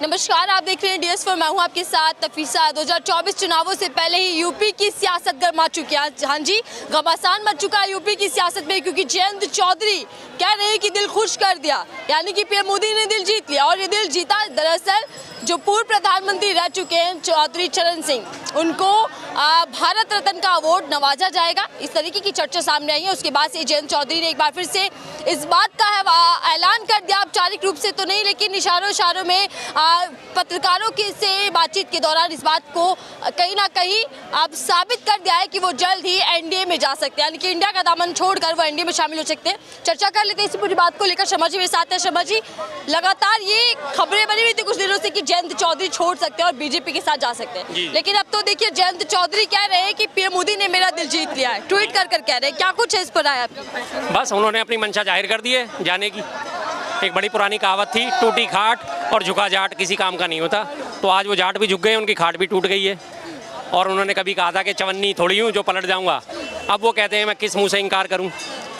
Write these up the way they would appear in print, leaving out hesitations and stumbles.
नमस्कार, आप देख रहे हैं DS4। मैं हूं आपके साथ तफीसा। 2024 चुनावों से पहले ही यूपी की सियासत गर्मा चुकी है। हाँ जी, घमासान मच चुका है यूपी की सियासत में, क्योंकि जयंत चौधरी कह रहे हैं कि दिल खुश कर दिया, यानी कि पीएम मोदी ने दिल जीत लिया। और ये दिल जीता दरअसल जो पूर्व प्रधानमंत्री रह चुके हैं चौधरी चरण सिंह, उनको भारत रत्न का अवार्ड नवाजा जाएगा, इस तरीके की चर्चा सामने आई है। उसके बाद से जयंत चौधरी ने एक बार फिर से इस बात का ऐलान कर दिया, औपचारिक रूप से तो नहीं, लेकिन इशारों में पत्रकारों के से बातचीत के दौरान इस बात को कहीं ना कहीं अब साबित कर दिया है कि वो जल्द ही एनडीए में जा सकते हैं, यानी कि इंडिया का दामन छोड़कर वो एनडीए में शामिल हो सकते हैं। चर्चा कर लेते हैं इसी पूरी बात को लेकर। शर्मा जी मेरे साथ है। शर्मा जी, लगातार ये खबरें बनी हुई थी कुछ दिनों से कि जयंत चौधरी छोड़ सकते हैं और बीजेपी के साथ जा सकते हैं, लेकिन अब तो देखिए जयंत चौधरी कह रहे हैं कि पीएम मोदी ने मेरा दिल जीत लिया है। ट्वीट कर कह रहे हैं, क्या कुछ है इस पर आया आपकी? बस उन्होंने अपनी मंशा जाहिर कर दी है जाने की। एक बड़ी पुरानी कहावत थी, टूटी खाट और झुका जाट किसी काम का नहीं होता। तो आज वो जाट भी झुक गए, उनकी खाट भी टूट गई है। और उन्होंने कभी कहा था कि चवन्नी थोड़ी हूँ जो पलट जाऊँगा, अब वो कहते हैं मैं किस मुँह से इनकार करूँ।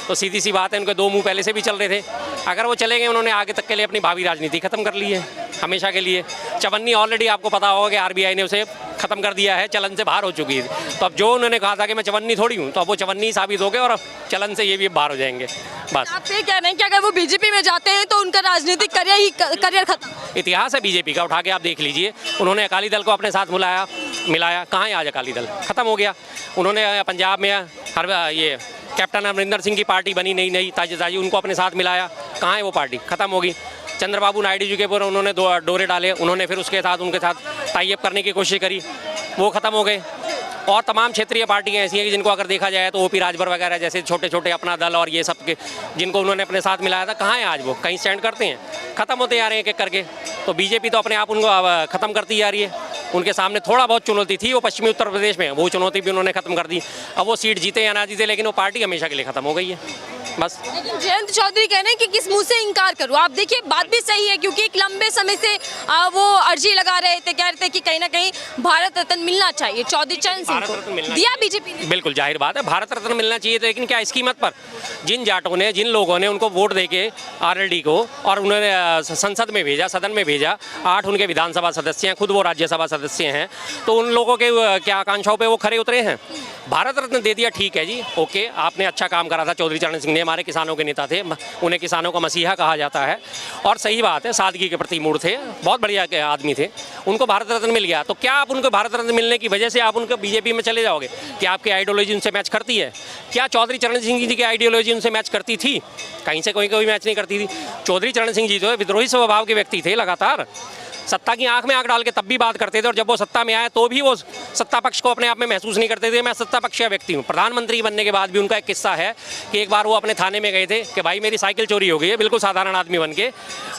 तो सीधी सी बात है, उनके दो मुंह पहले से भी चल रहे थे। अगर वो चले गए, उन्होंने आगे तक के लिए अपनी भावी राजनीति खत्म कर ली है हमेशा के लिए। चवन्नी ऑलरेडी आपको पता होगा कि आरबीआई ने उसे खत्म कर दिया है, चलन से बाहर हो चुकी है। तो अब जो उन्होंने कहा था कि मैं चवन्नी थोड़ी हूँ, तो अब वो चवन्नी साबित हो गए और चलन से ये भी बाहर हो जाएंगे। बस आप ये कह रहे हैं कि अगर वो बीजेपी में जाते हैं तो उनका राजनीतिक करियर खत्म। इतिहास है बीजेपी का, उठा के आप देख लीजिए। उन्होंने अकाली दल को अपने साथ मिलाया, कहाँ है आज अकाली दल? खत्म हो गया। उन्होंने पंजाब में ये कैप्टन अमरिंदर सिंह की पार्टी बनी नई ताजी, उनको अपने साथ मिलाया, कहाँ है वो पार्टी? खत्म होगी। चंद्रबाबू नायडू जी के ऊपर उन्होंने डोरे डाले, उन्होंने फिर उनके साथ टाई अप करने की कोशिश करी, वो खत्म हो गए। और तमाम क्षेत्रीय पार्टियां ऐसी हैं कि जिनको अगर देखा जाए तो ओपी राजभर वगैरह जैसे छोटे छोटे अपना दल और ये सब के जिनको उन्होंने अपने साथ मिलाया था, कहाँ है आज? वो कहीं स्टैंड करते हैं? खत्म होते जा रहे हैं एक एक करके। तो बीजेपी तो अपने आप उनको खत्म करती जा रही है। उनके सामने थोड़ा बहुत चुनौती थी वो पश्चिमी उत्तर प्रदेश में, वो चुनौती भी उन्होंने खत्म कर दी। अब वो सीट जीते या ना जीते, लेकिन वो पार्टी हमेशा के लिए खत्म हो गई है बस। लेकिन जयंत चौधरी कह रहे हैं कि किस मुंह से इनकार करूं। आप देखिए बात भी सही है, क्योंकि एक लंबे समय से वो अर्जी लगा रहे थे, कह रहे थे कि कहीं ना कहीं भारत रत्न मिलना चाहिए चौधरी चरण सिंह को। दिया बीजेपी ने? बिल्कुल जाहिर बात है, भारत रत्न मिलना चाहिए। तो लेकिन क्या इस कीमत पर? जिन जाटों ने, जिन लोगों ने उनको वोट दे के आरएलडी को और उन्होंने संसद में भेजा, सदन में भेजा, 8 उनके विधानसभा सदस्य हैं, खुद वो राज्यसभा सदस्य हैं, तो उन लोगों के क्या आकांक्षाओं पे वो खरे उतरे हैं? भारत रत्न दे दिया, ठीक है जी, ओके, आपने अच्छा काम करा था। चौधरी चरण सिंह ने, हमारे किसानों के नेता थे, उन्हें किसानों का मसीहा कहा जाता है, और सही बात है, सादगी के प्रति मूड थे, बहुत बढ़िया आदमी थे, उनको भारत रत्न मिल गया। तो क्या आप उनको भारत रत्न मिलने की वजह से आप उनको बीजेपी में चले जाओगे? क्या आपकी आइडियोलॉजी उनसे मैच करती है? क्या चौधरी चरण सिंह जी की आइडियोलॉजी उनसे मैच करती थी? कहीं से कोई मैच नहीं करती थी। चौधरी चरण सिंह जी जो है विद्रोही स्वभाव के व्यक्ति थे, लगातार सत्ता की आंख में आंख डाल के तब भी बात करते थे, और जब वो सत्ता में आए तो भी वो सत्ता पक्ष को अपने आप में महसूस नहीं करते थे। मैं सत्ता पक्ष का व्यक्ति हूँ। प्रधानमंत्री बनने के बाद भी उनका एक किस्सा है कि एक बार वो अपने थाने में गए थे कि भाई मेरी साइकिल चोरी हो गई है, बिल्कुल साधारण आदमी बन के,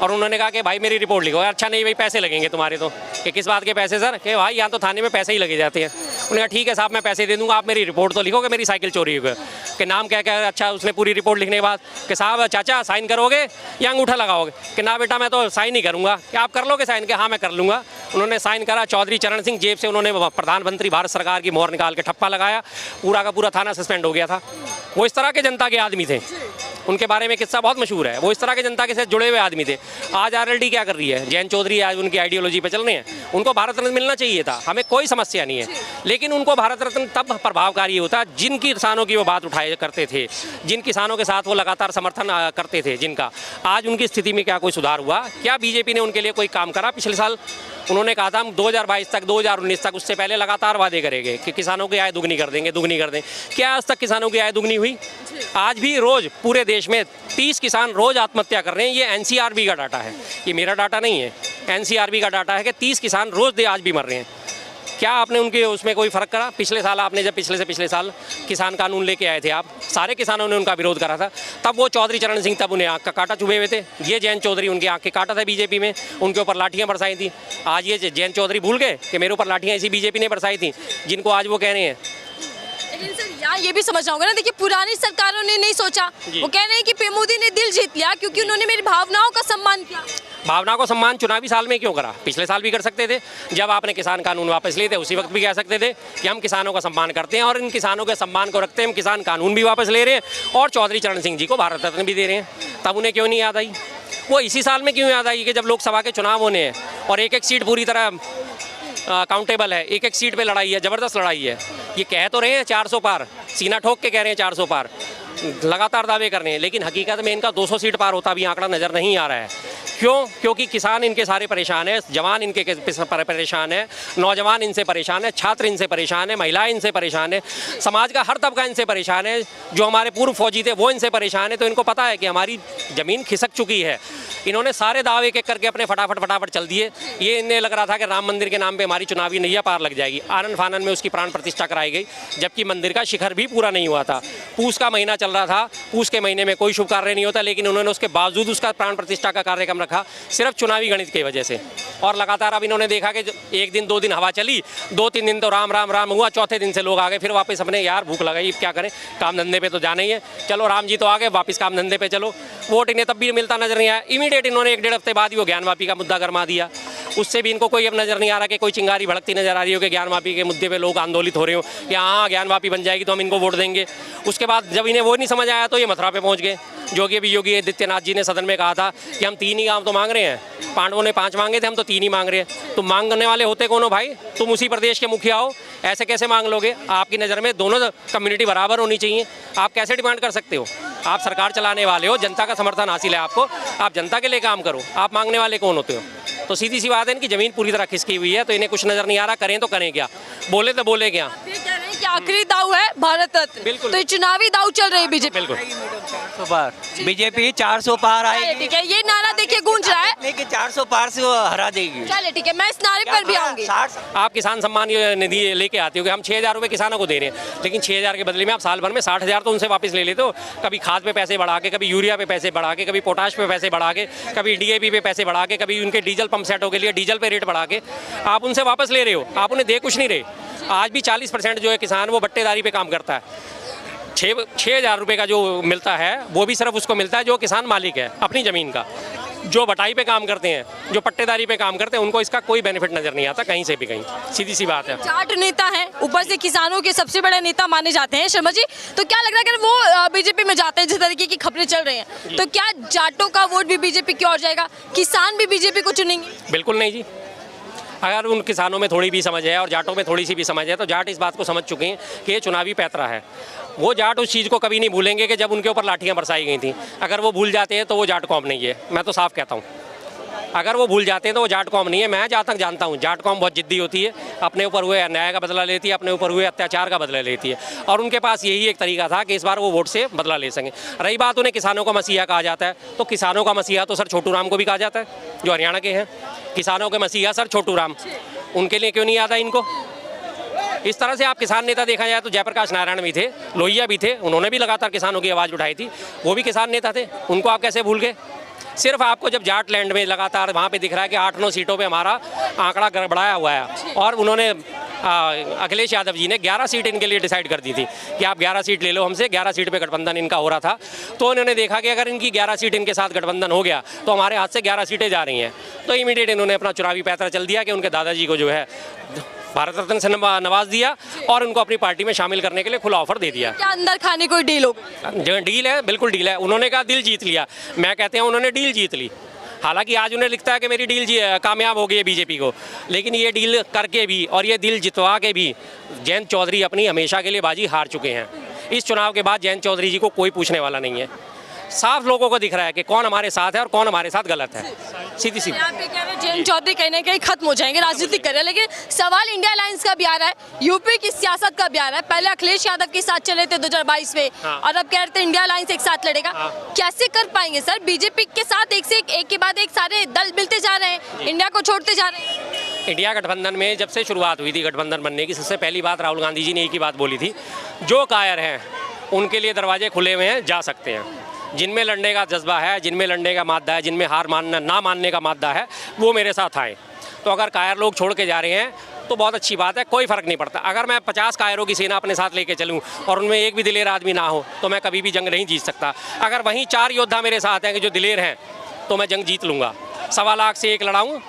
और उन्होंने कहा कि भाई मेरी रिपोर्ट लिखो। अच्छा नहीं भाई, पैसे लगेंगे तुम्हारे। तो कि किस बात के पैसे सर? कि भाई यहाँ तो थाने में पैसे ही लगे जाते हैं। उन्होंने कहा ठीक है साहब, मैं पैसे दे दूँगा, आप मेरी रिपोर्ट तो लिखो कि मेरी साइकिल चोरी हो गई। कि नाम क्या क्या? अच्छा, उसने पूरी रिपोर्ट लिखने के बाद कि साहब चाचा साइन करोगे या अंगूठा लगाओगे? कि ना बेटा मैं तो साइन ही करूँगा। कि आप कर लोगे साइन? के हाँ मैं कर लूँगा। उन्होंने साइन करा। चौधरी चरण सिंह जेब से उन्होंने प्रधानमंत्री भारत सरकार की मोहर निकाल के ठप्पा लगाया, पूरा का पूरा थाना सस्पेंड हो गया था। वो इस तरह के जनता के आदमी थे, उनके बारे में किस्सा बहुत मशहूर है। वो इस तरह के जनता के साथ जुड़े हुए आदमी थे। आज आरएलडी क्या कर रही है? जयंत चौधरी आज उनकी आइडियोलॉजी पे चल रहे हैं। उनको भारत रत्न मिलना चाहिए था, हमें कोई समस्या नहीं है, लेकिन उनको भारत रत्न तब प्रभावकारी होता जिन किसानों की वो बात उठाए करते थे, जिन किसानों के साथ वो लगातार समर्थन करते थे, जिनका। आज उनकी स्थिति में क्या कोई सुधार हुआ? क्या बीजेपी ने उनके लिए कोई काम करा? पिछले साल उन्होंने कहा था हम 2022 तक, 2019 तक, उससे पहले लगातार वादे करेंगे कि किसानों की आय दुगनी कर देंगे, दुगनी कर देंगे। क्या आज तक किसानों की आय दुगनी हुई? आज भी रोज पूरे देश में 30 किसान रोज आत्महत्या कर रहे हैं। ये एनसीआरबी का डाटा है, ये मेरा डाटा नहीं है, एनसीआरबी का डाटा है कि 30 किसान रोज आज भी मर रहे हैं। क्या आपने उनके उसमें कोई फ़र्क करा? पिछले साल आपने जब पिछले साल किसान कानून लेके आए थे, आप सारे किसानों ने उनका विरोध करा था, तब वो चौधरी चरण सिंह तब उन्हें आँख का कांटा चुभे हुए थे। ये जयंत चौधरी उनकी आँख के कांटा था बीजेपी में, उनके ऊपर लाठियाँ बरसाई थी। आज ये जयंत चौधरी भूल गए कि मेरे ऊपर लाठियाँ इसी बीजेपी ने बरसाई थी, जिनको आज वो कह रहे हैं। लेकिन सर यहाँ ये भी समझना होगा ना, देखिए पुरानी सरकारों ने नहीं सोचा, वो कह रहे हैं कि पीएम मोदी ने दिल जीत लिया क्योंकि उन्होंने मेरी भावनाओं का सम्मान किया। भावना को सम्मान चुनावी साल में क्यों करा? पिछले साल भी कर सकते थे, जब आपने किसान कानून वापस लिए थे उसी वक्त भी कह सकते थे कि हम किसानों का सम्मान करते हैं और इन किसानों के सम्मान को रखते हैं, हम किसान कानून भी वापस ले रहे हैं और चौधरी चरण सिंह जी को भारत रत्न भी दे रहे हैं। तब उन्हें क्यों नहीं याद आई? वो इसी साल में क्यों याद आई कि जब लोकसभा के चुनाव होने हैं और एक एक सीट पूरी तरह काउंटेबल है, एक एक सीट पे लड़ाई है, ज़बरदस्त लड़ाई है। ये कह तो रहे हैं 400 पार, सीना ठोक के कह रहे हैं 400 पार, लगातार दावे कर रहे हैं, लेकिन हकीकत में इनका 200 सीट पार होता भी आंकड़ा नज़र नहीं आ रहा है। क्यों? क्योंकि किसान इनके सारे परेशान है, जवान इनके परेशान है, नौजवान इनसे परेशान है, छात्र इनसे परेशान है, महिलाएं इनसे परेशान है, समाज का हर तबका इनसे परेशान है। जो हमारे पूर्व फौजी थे वो इनसे परेशान है। तो इनको पता है कि हमारी ज़मीन खिसक चुकी है। इन्होंने सारे दावे एक एक करके अपने फटाफट चल दिए। ये इन्हें लग रहा था कि राम मंदिर के नाम पे हमारी चुनावी नैया पार लग जाएगी। आनन फानन में उसकी प्राण प्रतिष्ठा कराई गई, जबकि मंदिर का शिखर भी पूरा नहीं हुआ था। पूस का महीना चल रहा था, पूस के महीने में कोई शुभ कार्य नहीं होता, लेकिन उन्होंने उसके बावजूद उसका प्राण प्रतिष्ठा का कार्यक्रम रखा, सिर्फ चुनावी गणित की वजह से। और लगातार अब इन्होंने देखा कि एक दिन 2 दिन हवा चली, 2-3 दिन तो राम राम राम हुआ, चौथे दिन से लोग आ गए फिर वापस अपने यार भूख लगाई, क्या करें, काम धंधे पे तो जाना ही है, चलो राम जी तो आ गए, वापस काम धंधे पे चलो। वोट इन्हें तब भी मिलता नजर नहीं आया। इमीडिएट इन्होंने 1-1.5 हफ्ते बाद ही वो ज्ञानवापी का मुद्दा गरमा दिया। उससे भी इनको कोई अब नजर नहीं आ रहा कि कोई चिंगारी भड़कती नजर आ रही हो कि ज्ञानवापी के मुद्दे पे लोग आंदोलित हो रहे हो कि हाँ ज्ञानवापी बन जाएगी तो हम इनको वोट देंगे। उसके बाद जब इन्हें वो नहीं समझ आया तो ये मथुरा पे पहुंच गए। योगी आदित्यनाथ जी ने सदन में कहा था कि हम 3 ही गाँव तो मांग रहे हैं, पांडवों ने 5 मांगे थे, हम तो 3 ही मांग रहे हैं। तुम मांगने वाले होते कौन हो भाई? तुम उसी प्रदेश के मुखिया हो, ऐसे कैसे मांग लोगे? आपकी नज़र में दोनों कम्युनिटी बराबर होनी चाहिए, आप कैसे डिमांड कर सकते हो? आप सरकार चलाने वाले हो, जनता का समर्थन हासिल है आपको, आप जनता के लिए काम करो, आप मांगने वाले कौन होते हो? तो सीधी सी बात है, इनकी ज़मीन पूरी तरह खिसकी हुई है, तो इन्हें कुछ नज़र नहीं आ रहा, करें तो करें क्या, बोले तो बोले क्या। कि आखिरी दाव है भारत रत्न, बिल्कुल। तो ये चुनावी दाव चल रही है बीजेपी। बिल्कुल 400 पार, बीजेपी 400 पार आएगी। ठीक है, ये नारा देखिए गूंज रहा है, लेकिन 400 पार से वो हरा देगी। चलिए ठीक है, मैं इस नारे पर भी आऊंगी। आप किसान सम्मान निधि लेके आते हो कि हम 6,000 रुपये किसानों को दे रहे हैं, लेकिन 6,000 के बदले में आप साल भर में 60,000 तो उनसे वापस ले लेते हो। कभी खाद पे पैसे बढ़ा के, कभी यूरिया पे पैसे बढ़ा के, कभी पोटाश पे पैसे बढ़ा के, कभी DAP पे पैसे बढ़ा के, कभी उनके डीजल पंप सेटों के लिए डीजल पे रेट बढ़ा के आप उनसे वापस ले रहे हो, आप उन्हें दे कुछ नहीं रहे। आज भी 40% जो है किसान वो बट्टेदारी पे काम करता है। 6,000 रुपये का जो मिलता है वो भी सिर्फ उसको मिलता है जो किसान मालिक है अपनी ज़मीन का। जो बटाई पे काम करते हैं, जो पट्टेदारी पे काम करते हैं, उनको इसका कोई बेनिफिट नज़र नहीं आता कहीं से भी कहीं। सीधी सी बात है। जाट नेता हैं, ऊपर से किसानों के सबसे बड़े नेता माने जाते हैं शर्मा जी, तो क्या लग रहा है अगर वो बीजेपी में जाते हैं, जिस तरीके की खबरें चल रही हैं, तो क्या जाटों का वोट भी बीजेपी की ओर जाएगा, किसान भी बीजेपी को चुनेंगे? बिल्कुल नहीं जी। अगर उन किसानों में थोड़ी भी समझ है और जाटों में थोड़ी सी भी समझ है तो जाट इस बात को समझ चुके हैं कि ये चुनावी पैतरा है। वो जाट उस चीज़ को कभी नहीं भूलेंगे कि जब उनके ऊपर लाठियाँ बरसाई गई थी। अगर वो भूल जाते हैं तो वो जाट कौम नहीं है, मैं तो साफ कहता हूँ। अगर वो भूल जाते हैं तो वो जाट कौम नहीं है। मैं जहाँ तक जानता हूँ जाट कौम बहुत जिद्दी होती है, अपने ऊपर हुए अन्याय का बदला लेती है, अपने ऊपर हुए अत्याचार का बदला लेती है, और उनके पास यही एक तरीका था कि इस बार वो वोट से बदला ले सकें। रही बात उन्हें किसानों का मसीहा कहा जाता है, तो किसानों का मसीहा तो सर छोटू राम को भी कहा जाता है जो हरियाणा के हैं। किसानों के मसीहा सर छोटू राम, उनके लिए क्यों नहीं आता इनको? इस तरह से आप किसान नेता देखा जाए तो जयप्रकाश नारायण भी थे, लोहिया भी थे, उन्होंने भी लगातार किसानों की आवाज़ उठाई थी, वो भी किसान नेता थे, उनको आप कैसे भूल गए? सिर्फ आपको जब जाट लैंड में लगातार वहाँ पे दिख रहा है कि 8-9 सीटों पे हमारा आंकड़ा गड़बड़ाया हुआ है, और उन्होंने अखिलेश यादव जी ने 11 सीट इनके लिए डिसाइड कर दी थी कि आप 11 सीट ले लो हमसे। 11 सीट पे गठबंधन इनका हो रहा था, तो उन्होंने देखा कि अगर इनकी 11 सीट इनके साथ गठबंधन हो गया तो हमारे हाथ से 11 सीटें जा रही हैं, तो इमीडिएट इन्होंने अपना चुनावी पैतरा चल दिया कि उनके दादाजी को जो है भारत रत्न से नवाज दिया और उनको अपनी पार्टी में शामिल करने के लिए खुला ऑफर दे दिया। क्या अंदर खाने कोई डील हो गई? जो डील है, बिल्कुल डील है। उन्होंने कहा दिल जीत लिया, मैं कहते हैं उन्होंने डील जीत ली। हालांकि आज उन्हें लिखता है कि मेरी डील कामयाब हो गई है बीजेपी को, लेकिन ये डील करके भी और ये दिल जितवा के भी जयंत चौधरी अपनी हमेशा के लिए बाजी हार चुके हैं। इस चुनाव के बाद जयंत चौधरी जी को कोई पूछने वाला नहीं है। साफ लोगों को दिख रहा है कि कौन हमारे साथ है और कौन हमारे साथ गलत है। सीधी सी यहाँ पे कह रहे हैं जयंत चौधरी कहीं ना कहीं खत्म हो जाएंगे, राजनीति कर रहे हैं, लेकिन सवाल इंडिया अलायंस का भी आ रहा है, यूपी की सियासत का भी आ रहा है। पहले अखिलेश यादव के साथ चले थे 2022 में, हाँ। और अब कह रहे थे इंडिया अलायंस एक साथ लड़ेगा। हाँ। कैसे कर पाएंगे सर? बीजेपी के साथ एक के बाद एक सारे दल मिलते जा रहे हैं, इंडिया को छोड़ते जा रहे हैं। इंडिया गठबंधन में जब से शुरुआत हुई थी गठबंधन बनने की, सबसे पहली बात राहुल गांधी जी ने एक ही बात बोली थी, जो कायर हैं उनके लिए दरवाजे खुले हुए हैं, जा सकते हैं। जिनमें लड़ने का जज्बा है, जिनमें लड़ने का मादा है, जिनमें हार मानना ना मानने का मादा है, वो मेरे साथ आए। तो अगर कायर लोग छोड़ के जा रहे हैं तो बहुत अच्छी बात है, कोई फ़र्क नहीं पड़ता। अगर मैं 50 कायरों की सेना अपने साथ लेके चलूं और उनमें एक भी दिलेर आदमी ना हो तो मैं कभी भी जंग नहीं जीत सकता। अगर वहीं 4 योद्धा मेरे साथ हैं कि जो दिलेर हैं तो मैं जंग जीत लूँगा। 1.25 लाख से 1 लड़ाऊँ।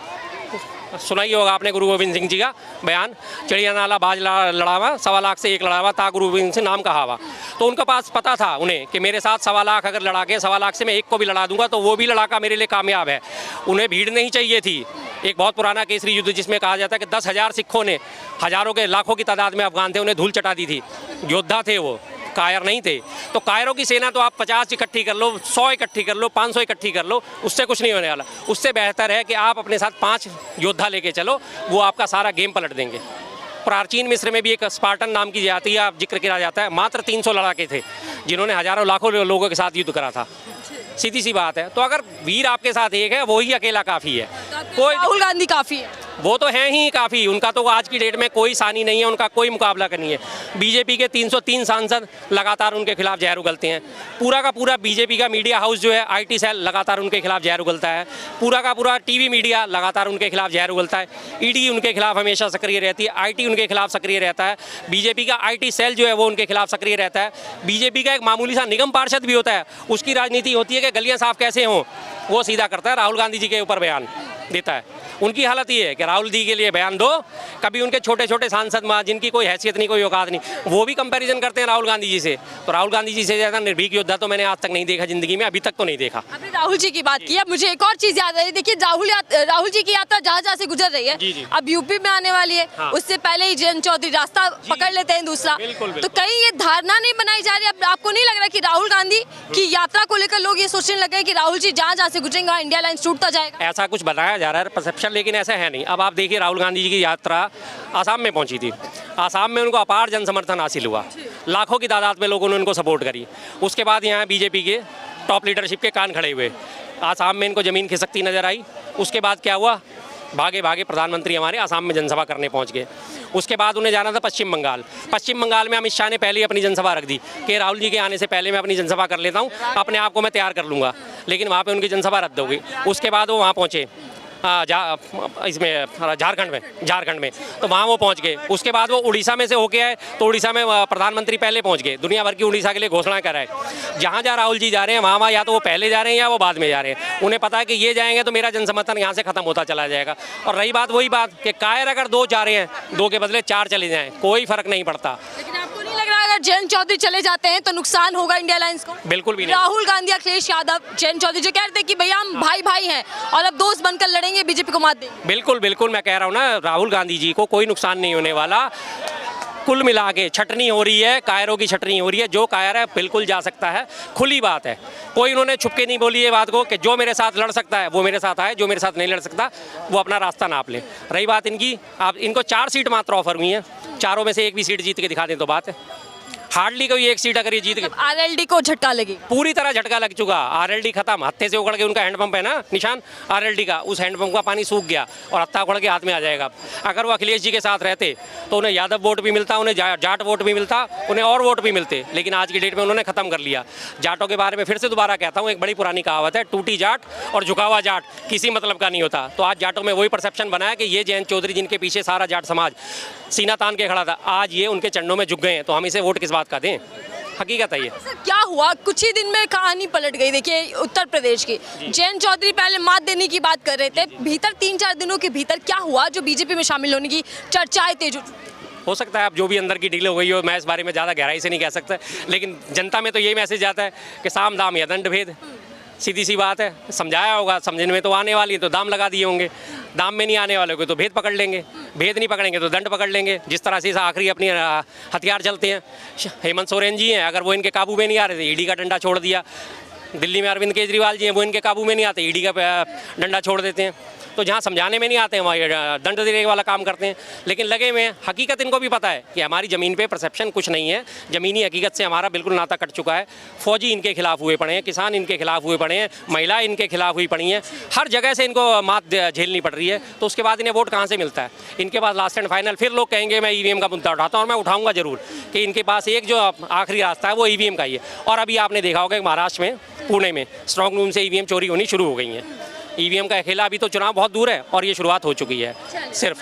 सुनाई होगा आपने गुरु गोविंद सिंह जी का बयान, चिड़िया नाला बाज लड़ावा 1.25 लाख से 1 लड़ावा ता गुरु गोविंद सिंह नाम कहावा। तो उनके पास पता था उन्हें कि मेरे साथ 1.25 लाख अगर लड़ा के 1.25 लाख से मैं 1 को भी लड़ा दूंगा तो वो भी लड़ाका मेरे लिए कामयाब है। उन्हें भीड़ नहीं चाहिए थी। एक बहुत पुराना केसरी युद्ध जिसमें कहा जाता है कि 10,000 सिखों ने हज़ारों के लाखों की तादाद में अफगान थे उन्हें धूल चटा दी थी। योद्धा थे वो, कायर नहीं थे। तो कायरों की सेना तो आप 50 इकट्ठी कर लो, 100 इकट्ठी कर लो, 500 इकट्ठी कर लो, उससे कुछ नहीं होने वाला। उससे बेहतर है कि आप अपने साथ 5 योद्धा लेके चलो, वो आपका सारा गेम पलट देंगे। प्राचीन मिस्र में भी एक स्पार्टन नाम की जाति का जिक्र किया जाता है, मात्र 300 लड़ाके थे जिन्होंने हज़ारों लाखों लोगों के साथ युद्ध करा था। सीधी सी बात है। तो अगर वीर आपके साथ एक है, वो ही अकेला काफ़ी है। कोई राहुल गांधी काफ़ी है, वो तो हैं ही काफ़ी, उनका तो आज की डेट में कोई सानी नहीं है, उनका कोई मुकाबला नहीं है। बीजेपी के 303 सांसद लगातार उनके खिलाफ जहर उगलते हैं। पूरा का पूरा बीजेपी का मीडिया हाउस जो है, आईटी सेल लगातार उनके खिलाफ जहर उगलता है। पूरा का पूरा टीवी मीडिया लगातार उनके खिलाफ जहर उगलता है। ईडी उनके खिलाफ हमेशा सक्रिय रहती है, आईटी उनके खिलाफ सक्रिय रहता है। बीजेपी का आईटी सेल जो है वो उनके खिलाफ सक्रिय रहता है। बीजेपी का एक मामूली सा निगम पार्षद भी होता है, उसकी राजनीति होती है कि गलियाँ साफ कैसे हों, वो सीधा करता है, राहुल गांधी जी के ऊपर बयान देता है। उनकी हालत ये है कि राहुल जी के लिए बयान दो, कभी उनके छोटे छोटे सांसद जिनकी कोई हैसियत नहीं, कोई औकात नहीं, वो भी कंपैरिजन करते हैं राहुल गांधी जी से। तो राहुल गांधी जी से ज़्यादा निर्भीक योद्धा तो मैंने आज तक नहीं देखा ज़िंदगी में, अभी तक तो नहीं देखा। अभी राहुल जी की बात की, अब मुझे एक और चीज़ याद आई। देखिए राहुल जी की यात्रा जहाँ जहाँ से गुजर रही है, जी, जी। अब यूपी में आने वाली है, हाँ। उससे पहले ही जयंत चौधरी रास्ता पकड़ लेते हैं दूसरा। बिल्कुल, तो बिल्कुल। कहीं ये धारणा नहीं बनाई जा रही, अब आपको नहीं लग रहा कि राहुल गांधी की यात्रा को लेकर लोग ये सोचने लगे कि राहुल जी जहाँ जहाँ से गुजरेंगे वहाँ इंडिया लाइन टूटता जाएगा? ऐसा कुछ बनाया जा रहा है परसेप्शन, लेकिन ऐसा है नहीं। अब आप देखिए राहुल गांधी जी की यात्रा आसाम में पहुंची थी। आसाम में उनको अपार जन समर्थन हासिल हुआ, लाखों की तादाद में लोगों ने उनको सपोर्ट करी। उसके बाद यहाँ बीजेपी के टॉप लीडरशिप के कान खड़े हुए, आसाम में इनको ज़मीन खिसकती नजर आई। उसके बाद क्या हुआ, भागे भागे प्रधानमंत्री हमारे आसाम में जनसभा करने पहुंच गए। उसके बाद उन्हें जाना था पश्चिम बंगाल। पश्चिम बंगाल में अमित शाह ने पहले ही अपनी जनसभा रख दी कि राहुल जी के आने से पहले मैं अपनी जनसभा कर लेता हूं, अपने आप को मैं तैयार कर लूँगा। लेकिन वहाँ पे उनकी जनसभा रद्द हो गई। उसके बाद वो वहाँ पहुँचे इसमें झारखंड में, तो वहाँ वो पहुँच गए। उसके बाद वो उड़ीसा में से होके आए, तो उड़ीसा में प्रधानमंत्री पहले पहुँच गए। दुनिया भर की उड़ीसा के लिए घोषणा कराए। जहाँ जहाँ राहुल जी जा रहे हैं वहाँ या तो वो पहले जा रहे हैं या वो बाद में जा रहे हैं। उन्हें पता है कि ये जाएंगे तो मेरा जनसमर्थन यहाँ से खत्म होता चला जाएगा। और रही बात वही बात कि कायर अगर 2 जा रहे हैं, 2 के बदले 4 चले जाएँ, कोई फर्क नहीं पड़ता। लेकिन आपको नहीं लग रहा अगर जयंत चौधरी चले जाते हैं तो नुकसान होगा इंडिया लाइंस को? बिल्कुल भी नहीं। राहुल गांधी, अखिलेश यादव, जयंत चौधरी जो कह रहे थे कि भैया हम भाई भाई हैं और अब दोस्त बनकर लड़ेंगे, बीजेपी को मात देंगे। बिल्कुल बिल्कुल, मैं कह रहा हूँ ना, राहुल गांधी जी को कोई नुकसान नहीं होने वाला। कुल मिला के छटनी हो रही है, कायरों की छटनी हो रही है। जो कायर है बिल्कुल जा सकता है, खुली बात है। कोई उन्होंने छुपके नहीं बोली ये बात को कि जो मेरे साथ लड़ सकता है वो मेरे साथ आए, जो मेरे साथ नहीं लड़ सकता वो अपना रास्ता नाप ले। रही बात इनकी, आप इनको 4 सीट मात्र ऑफर हुई हैं, चारों में से एक भी सीट जीत के दिखा दें तो बात है। हार्डली कोई एक सीट अगर ये जीत गए, आरएलडी को झटका लगे, पूरी तरह झटका लग चुका। आरएलडी खत्म, हत्थे से उखड़ के उनका हैंडपंप है ना निशान आरएलडी का, उस हैंडपंप का पानी सूख गया और हत्था उखड़ के हाथ में आ जाएगा। अगर वो अखिलेश जी के साथ रहते तो उन्हें यादव वोट भी मिलता, उन्हें जाट वोट भी मिलता, उन्हें और वोट भी मिलते। लेकिन आज की डेट में उन्होंने खत्म कर लिया। जाटों के बारे में फिर से दोबारा कहता हूँ, एक बड़ी पुरानी कहावत है, टूटी जाट और झुका हुआ जाट किसी मतलब का नहीं होता। तो आज जाटों में वही परसेप्शन बना है कि ये जयंत चौधरी जिनके पीछे सारा जाट समाज सीना तान के खड़ा था, आज ये उनके चरणों में झुक गए हैं। तो हम इसे वोट किस बात का दें? हकीकत है ये। क्या हुआ, कुछ ही दिन में कहानी पलट गई। देखिए उत्तर प्रदेश की, जयंत चौधरी पहले मात देने की बात कर रहे थे, भीतर 3-4 दिनों के भीतर क्या हुआ जो बीजेपी में शामिल होने की चर्चाएं तेज हो सकता है अब जो भी अंदर की डील हो गई हो, मैं इस बारे में ज़्यादा गहराई से नहीं कह सकता, लेकिन जनता में तो यही मैसेज आता है कि साम दाम या दंड भेद। सीधी सी बात है, समझाया होगा, समझने में तो आने वाली है तो दाम लगा दिए होंगे। दाम में नहीं आने वाले को तो भेद पकड़ लेंगे, भेद नहीं पकड़ेंगे तो दंड पकड़ लेंगे। जिस तरह से आखिरी अपनी हथियार चलते हैं। हेमंत सोरेन जी हैं, अगर वो इनके काबू में नहीं आ रहे थे, ईडी का डंडा छोड़ दिया। दिल्ली में अरविंद केजरीवाल जी हैं, वो इनके काबू में नहीं आते, ईडी का डंडा छोड़ देते हैं। तो जहाँ समझाने में नहीं आते हैं वहाँ दंड देने वाला काम करते हैं। लेकिन लगे हुए हैं, हकीकत इनको भी पता है कि हमारी ज़मीन पे परसेप्शन कुछ नहीं है, ज़मीनी हकीकत से हमारा बिल्कुल नाता कट चुका है। फौजी इनके खिलाफ हुए पड़े हैं, किसान इनके खिलाफ हुए पड़े हैं, महिला इनके खिलाफ हुई पड़ी हैं, हर जगह से इनको मात झेलनी पड़ रही है। तो उसके बाद इन्हें वोट कहाँ से मिलता है? इनके पास लास्ट एंड फाइनल फिर लोग कहेंगे मैं ईवीएम का मुद्दा उठाता हूँ, और मैं उठाऊँगा जरूर कि इनके पास एक जो आखिरी रास्ता है वो ईवीएम का ही है। और अभी आपने देखा होगा कि महाराष्ट्र में पुणे में स्ट्रॉन्ग रूम से ईवीएम चोरी होनी शुरू हो गई है। ईवीएम का खेला, अभी तो चुनाव बहुत दूर है और ये शुरुआत हो चुकी है सिर्फ।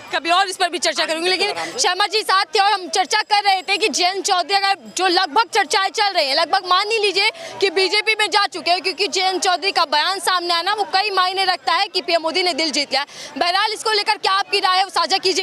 कभी और इस पर भी चर्चा करूंगी, लेकिन शर्मा जी साथ थे और हम चर्चा कर रहे थे कि जयंत चौधरी अगर जो लगभग चर्चाएं चल रही हैं, लगभग मान ही लीजिए कि बीजेपी में जा चुके हैं, क्योंकि जयंत चौधरी का बयान सामने आना वो कई मायने रखता है कि पीएम मोदी ने दिल जीत लिया। बहरहाल इसको लेकर क्या आपकी राय है वो साझा कीजिए।